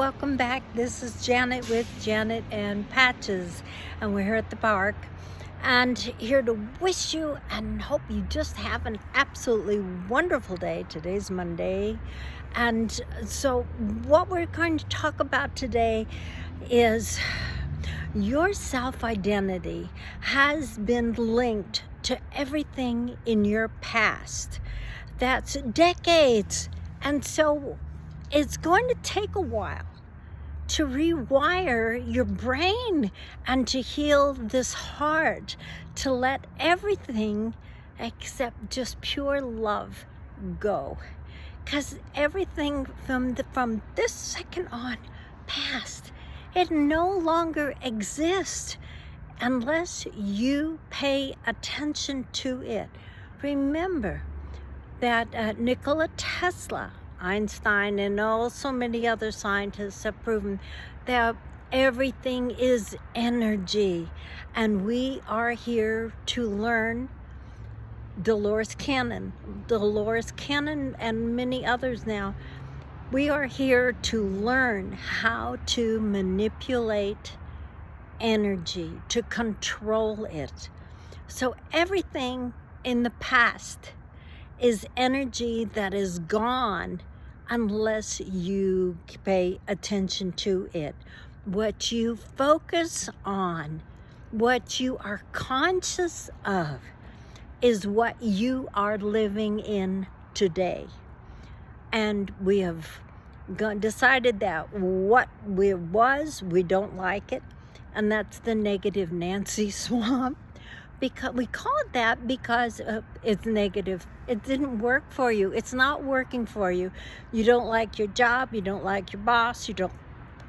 welcome back. This is Janet with Janet and Patches, and we're here at the park and here to wish you and hope you just have an absolutely wonderful day. Today's Monday, and so what we're going to talk about today is your self-identity has been linked to everything in your past. That's decades, and so it's going to take a while to rewire your brain and to heal this heart, to let everything except just pure love go. Because everything from this second on past, it no longer exists unless you pay attention to it. Remember that Nikola Tesla, Einstein, and also many other scientists have proven that everything is energy, and we are here to learn. Dolores Cannon, and many others now, we are here to learn how to manipulate energy, to control it. So everything in the past is energy that is gone unless you pay attention to it. What you focus on, what you are conscious of, is what you are living in today. And we have decided that what we don't like it, and that's the negative Nancy swamp. Because we call it that because it's negative. It didn't work for you. It's not working for you. You don't like your job. You don't like your boss. You don't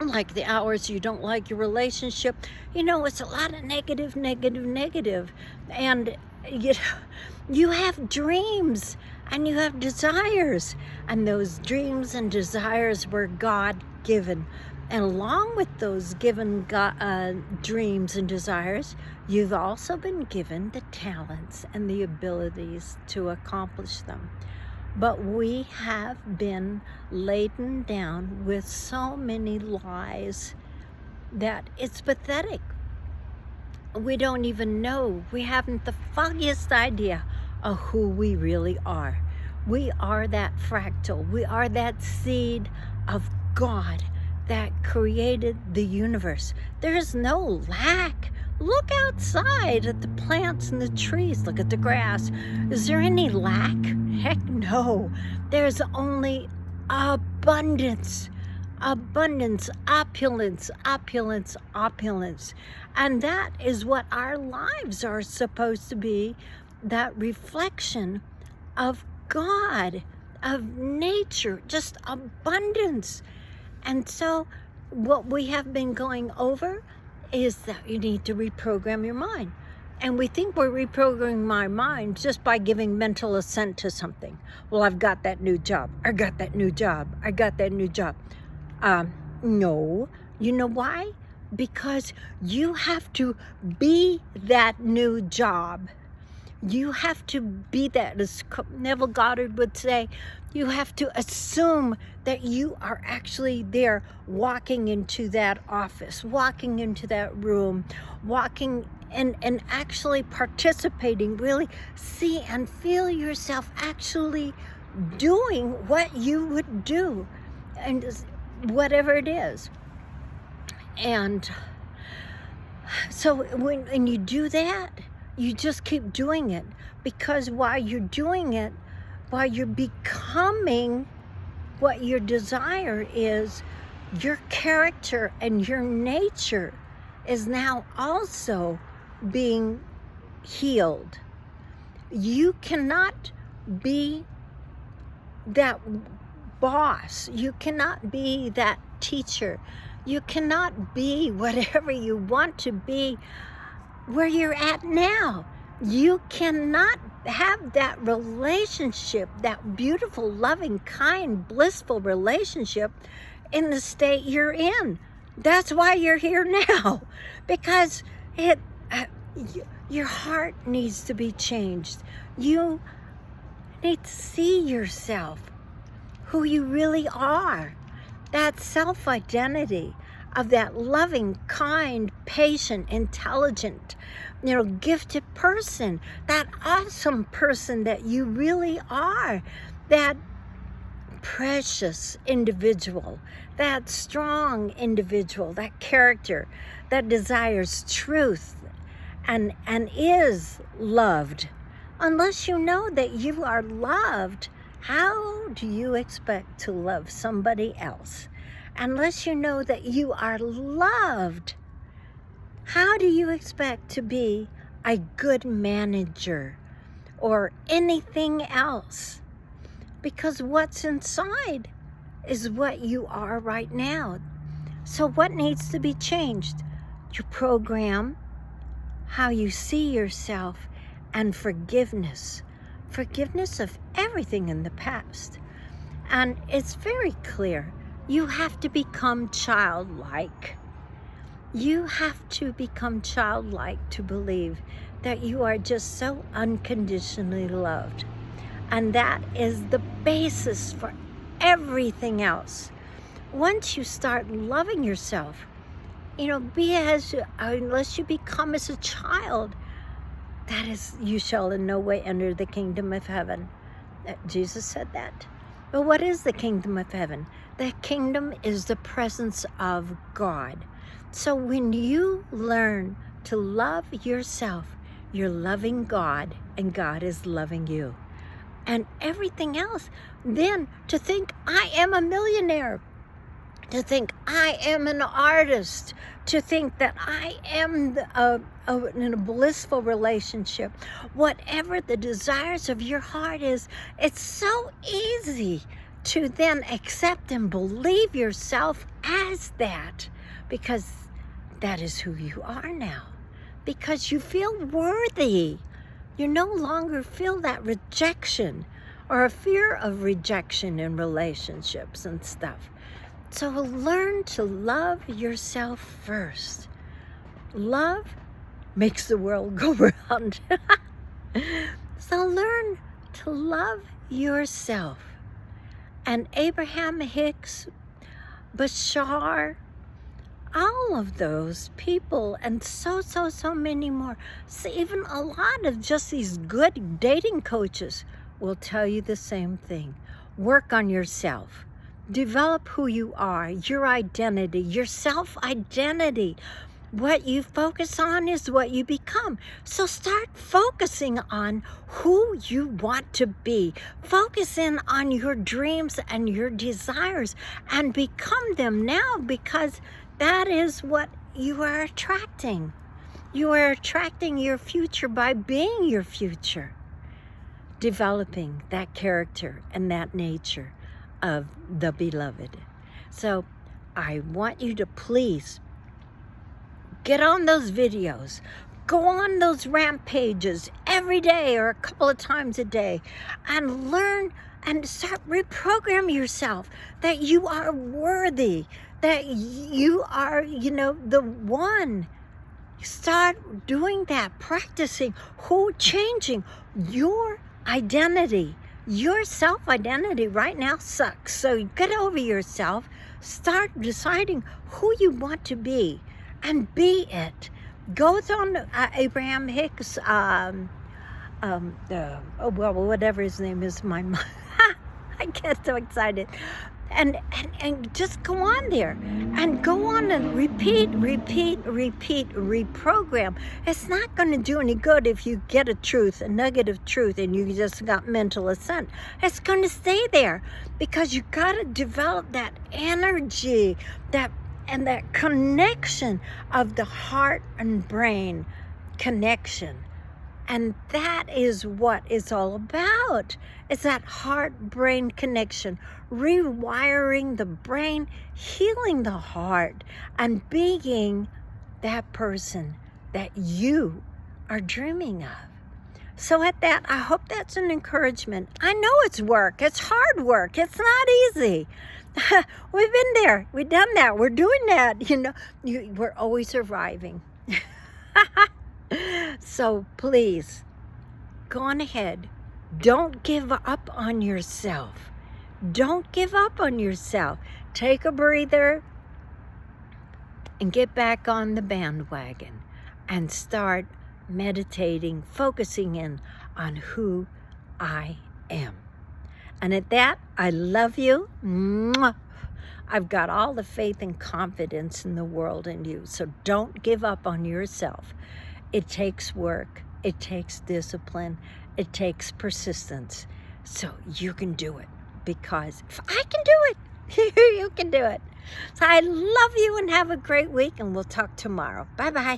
like the hours. You don't like your relationship. You know, it's a lot of negative. And you have dreams and you have desires. And those dreams and desires were God-given. And along with those given dreams and desires, you've also been given the talents and the abilities to accomplish them. But we have been laden down with so many lies that it's pathetic. We don't even know. We haven't the foggiest idea of who we really are. We are that fractal. We are that seed of God that created the universe. There is no lack. Look outside at the plants and the trees. Look at the grass. Is there any lack? Heck no. There's only abundance. Abundance, opulence. And that is what our lives are supposed to be, that reflection of God, of nature, just abundance. And so what we have been going over is that you need to reprogram your mind. And we think we're reprogramming my mind just by giving mental assent to something. Well, I've got that new job. I got that new job. No. You know why? Because you have to be that new job. You have to be that, as Neville Goddard would say, you have to assume that you are actually there, walking into that office, walking into that room, walking and actually participating, really see and feel yourself actually doing what you would do, and whatever it is. And so when you do that, you just keep doing it, because while you're doing it, while you're becoming what your desire is, your character and your nature is now also being healed. You cannot be that boss. You cannot be that teacher. You cannot be whatever you want to be where you're at now. You cannot have that relationship, that beautiful, loving, kind, blissful relationship in the state you're in. That's why you're here now, because your heart needs to be changed. You need to see yourself, who you really are. that self-identity of that loving, kind, patient, intelligent, gifted person, that awesome person that you really are, that precious individual, that strong individual, that character that desires truth and is loved. Unless you know that you are loved, how do you expect to love somebody else? Unless you know that you are loved, how do you expect to be a good manager or anything else? Because what's inside is what you are right now. So what needs to be changed? Your program, how you see yourself, and forgiveness. Forgiveness of everything in the past. And it's very clear. You have to become childlike. You have to become childlike to believe that you are just so unconditionally loved. And that is the basis for everything else. Once you start loving yourself, unless you become as a child, that is, you shall in no way enter the kingdom of heaven. Jesus said that. But what is the kingdom of heaven? The kingdom is the presence of God. So when you learn to love yourself, you're loving God, and God is loving you. And everything else, then to think, I am a millionaire, to think I am an artist, to think that I am in a blissful relationship, whatever the desires of your heart is, it's so easy to then accept and believe yourself as that, because that is who you are now, because you feel worthy. You no longer feel that rejection or a fear of rejection in relationships and stuff. So learn to love yourself first. Love makes the world go round. So learn to love yourself. And Abraham Hicks, Bashar, all of those people, and so many more. So even a lot of just these good dating coaches will tell you the same thing. Work on yourself. Develop who you are, your identity, your self-identity. What you focus on is what you become. So start focusing on who you want to be. Focus in on your dreams and your desires and become them now, because that is what you are attracting. You are attracting your future by being your future. Developing that character and that nature of the beloved. So I want you to please get on those videos. Go on those rampages every day or a couple of times a day and learn and start reprogram yourself that you are worthy, that you are, the one. Start doing that, practicing, changing your identity. Your self-identity right now sucks. So get over yourself. Start deciding who you want to be and be it. Go on Abraham Hicks, whatever his name is, I get so excited. And just go on there and go on and repeat, reprogram. It's not going to do any good if you get a nugget of truth, and you just got mental assent. It's going to stay there, because you got to develop that energy, that connection of the heart and brain connection. And that is what it's all about. It's that heart-brain connection, rewiring the brain, healing the heart, and being that person that you are dreaming of. So at that, I hope that's an encouragement. I know it's work. It's hard work. It's not easy. We've been there. We've done that. We're doing that. We're always arriving. So please, go on ahead. Don't give up on yourself. Don't give up on yourself. take a breather and get back on the bandwagon and start meditating, focusing in on who I am. And at that, I love you. Mwah. I've got all the faith and confidence in the world in you. So don't give up on yourself. It takes work. It takes discipline. It takes persistence. So you can do it, because if I can do it, you can do it. So I love you and have a great week, and we'll talk tomorrow. Bye-bye.